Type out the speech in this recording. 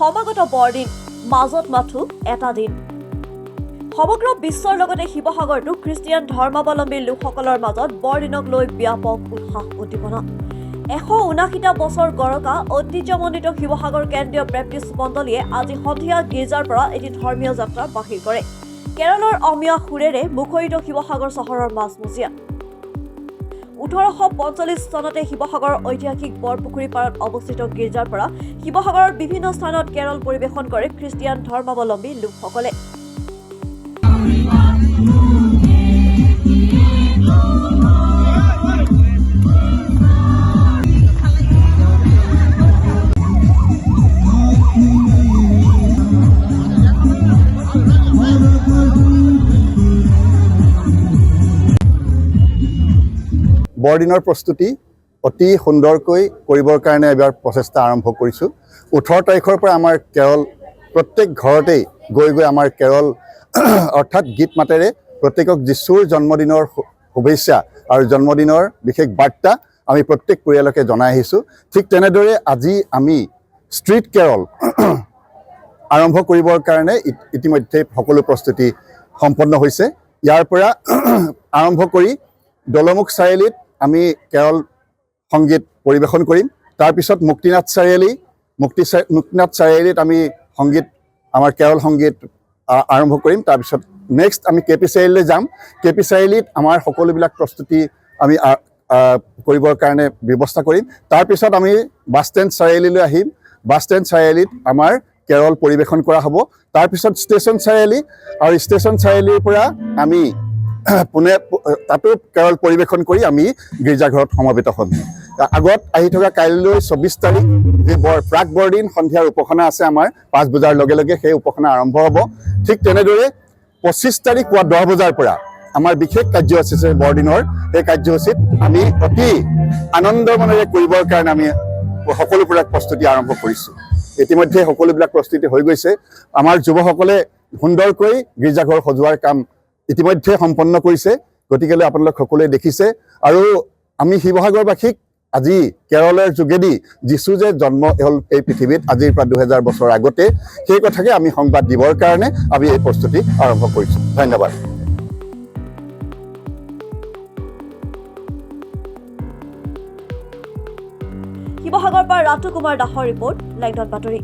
সমাগত বৰদিন মাজত মাথো এটা দিন সমগ্ৰ বিশ্বৰ লগতে শিৱসাগৰতো খ্ৰীষ্টিয়ান ধৰ্মাৱলম্বী লোকসকলৰ মাজত বৰদিনক লৈ ব্যাপক উৎসাহ উদ্দীপনা 179টা বছৰ গৰকা ঐতিহ্যমণ্ডিত শিৱসাগৰ কেন্দ্ৰীয় বেপ্টিষ্ট মণ্ডলীয়ে আজি সন্ধিয়া গীৰ্জাৰ পৰা এটি ধৰ্মীয় যাত্ৰা বাহিৰ কৰে কেৰলৰ অমীয়া সুৰেৰে মুখৰিত শিৱসাগৰ চহৰৰ মাজমজিয়া 1845 চনতে শিৱসাগৰৰ ঐতিহাসিক বৰপুখুৰী পাৰত অৱস্থিত গীৰ্জাৰ পৰা শিৱসাগৰৰ বিভিন্ন স্থানত কেৰল পৰিৱেশন কৰে খ্ৰীষ্টিয়ান ধৰ্মাৱলম্বী লোকসকলে বৰদিনৰ প্ৰস্তুতি অতি সুন্দৰকৈ কৰিবৰ কাৰণে এবাৰ প্ৰচেষ্টা আৰম্ভ কৰিছোঁ 18 তাৰিখৰ পৰা আমাৰ কেৰল প্ৰত্যেক ঘৰতেই গৈ আমাৰ কেৰল অৰ্থাৎ গীত মাতেৰে প্ৰত্যেকক যিশুৰ জন্মদিনৰ শুভেচ্ছা আৰু জন্মদিনৰ বিশেষ বাৰ্তা আমি প্ৰত্যেক পৰিয়ালকে জনাই আহিছোঁ ঠিক তেনেদৰে আজি আমি ষ্ট্ৰীট কেৰল আৰম্ভ কৰিবৰ কাৰণে ইতিমধ্যে সকলো প্ৰস্তুতি সম্পন্ন হৈছে ইয়াৰ পৰা আৰম্ভ কৰি দলমুখ চাৰিআলিত আমি কেৰল সংগীত পৰিৱেশন কৰিম তাৰ পিছত মুক্তিনাথ চাৰিআলিত আমি সংগীত আমাৰ কেৰল সংগীত আৰম্ভ কৰিম তাৰ পিছত নেক্সট আমি কেপি চাৰিআলিলৈ যাম কেপি চাৰিআলিত আমাৰ সকলোবিলাক প্ৰস্তুতি আমি কৰিবৰ কাৰণে ব্যৱস্থা কৰিম তাৰ পিছত আমি বাছ ষ্টেণ্ড চাৰিআলিলৈ আহিম বাছ ষ্টেণ্ড চাৰিআলিত আমাৰ কেৰল পৰিৱেশন কৰা হ'ব তাৰ পিছত ষ্টেচন চাৰিআলি আৰু ষ্টেচন চাৰিআলিৰ পৰা আমি পুনে তাতো কেৰল পৰিৱেশন কৰি আমি গীৰ্জাঘৰত সমবেত হ'ম আগত আহি থকা কাইলৈ 24 তাৰিখ যে প্ৰাক বৰদিন সন্ধিয়াৰ উপাসনা আছে আমাৰ 5 বজাৰ লগে লগে সেই উপাসনা আৰম্ভ হ'ব ঠিক তেনেদৰে 25 তাৰিখ পুৱা 10 বজাৰ পৰা আমাৰ বিশেষ কাৰ্যসূচী আছে বৰদিনৰ এই কাৰ্যসূচীত আমি অতি আনন্দ মনেৰে কৰিবৰ কাৰণে আমি সকলো প্ৰস্তুতি আৰম্ভ কৰিছোঁ ইতিমধ্যে সকলোবিলাক প্ৰস্তুতি হৈ গৈছে আমাৰ যুৱসকলে সুন্দৰকৈ গীৰ্জাঘৰ সজোৱাৰ কাম ইতিমধ্যে সম্পন্ন কৰিছে গতিকেলৈ আপোনালোক সকলোৱে দেখিছে আৰু আমি শিৱসাগৰবাসীক আজি কেৰলৰ যোগেদি যিশু যে জন্ম হ'ল এই পৃথিৱীত আজিৰ পৰা 2000 বছৰ আগতে সেই কথাকে আমি সংবাদ দিবৰ কাৰণে আমি এই প্ৰস্তুতি আৰম্ভ কৰিছোঁ ধন্যবাদ শিৱসাগৰৰ পৰা ৰাতু কুমাৰ দাসৰ ৰিপৰ্ট লাইভ ডট বাতৰি